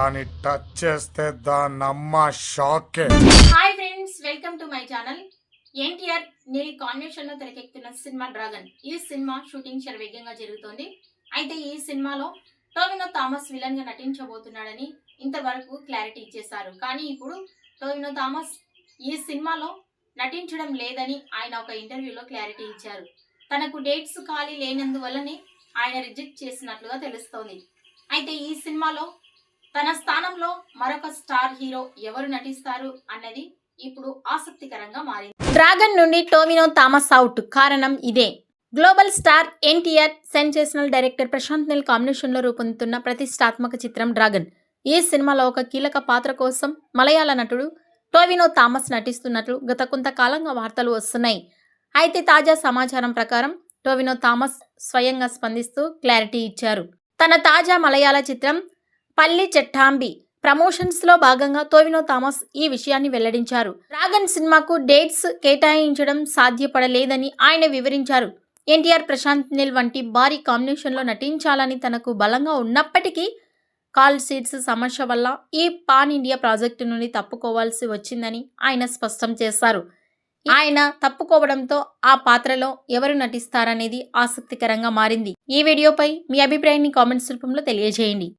కానీ టచ్ చేస్తే దానమ్మ షాకే. Hi friends, welcome to my channel. NTR Neel combination లో తెరకెక్కుతున్న సినిమా డ్రాగన్. ఈ సినిమా షూటింగ్ శరవేగంగా జరుగుతోంది. అయితే ఈ సినిమాలో టోవినో థామస్ విలన్ గా నటించబోతున్నాడని ఇంతవరకు క్లారిటీ ఇచ్చేశారు. కానీ ఇప్పుడు టోవినో థామస్ ఈ సినిమాలో నటించడం లేదని ఆయన ఒక ఇంటర్వ్యూలో క్లారిటీ ఇచ్చారు. తనకు డేట్స్ ఖాళీ లేనందువల్లనే ఆయన రిజెక్ట్ చేసినట్లుగా తెలుస్తోంది. అయితే ఈ సినిమాలో తన స్థానంలో మరొక స్టార్ హీరో ఎవరు నటిస్తారు అన్నది ఇప్పుడు ఆసక్తికరంగా మారింది. డ్రాగన్ నుండి టోవినో థామస్ అవుట్. కారణం ఇదే. Global star NTR, sensational director Prashanth Neel combination లో రూపొందుతున్న ప్రతిష్టాత్మక చిత్రం డ్రాగన్. ఈ సినిమాలో ఒక కీలక పాత్ర కోసం మలయాళ నటుడు టోవినో థామస్ నటిస్తున్నట్లు గత కొంతకాలంగా వార్తలు వస్తున్నాయి. అయితే తాజా సమాచారం ప్రకారం టోవినో థామస్ స్వయంగా స్పందిస్తూ క్లారిటీ ఇచ్చారు. తన తాజా మలయాళ చిత్రం పల్లి చెట్టాంబి ప్రమోషన్స్ లో భాగంగా టోవినో థామస్ ఈ విషయాన్ని వెల్లడించారు. డ్రాగన్ సినిమాకు డేట్స్ కేటాయించడం సాధ్యపడలేదని ఆయన వివరించారు. ఎన్టీఆర్, ప్రశాంత్ నీల్ వంటి భారీ కాంబినేషన్ లో నటించాలని తనకు బలంగా ఉన్నప్పటికీ కాల్ సీట్స్ సమస్య వల్ల ఈ పాన్ ఇండియా ప్రాజెక్టు నుండి తప్పుకోవాల్సి వచ్చిందని ఆయన స్పష్టం చేశారు. ఆయన తప్పుకోవడంతో ఆ పాత్రలో ఎవరు నటిస్తారనేది ఆసక్తికరంగా మారింది. ఈ వీడియోపై మీ అభిప్రాయాన్ని కామెంట్స్ రూపంలో తెలియజేయండి.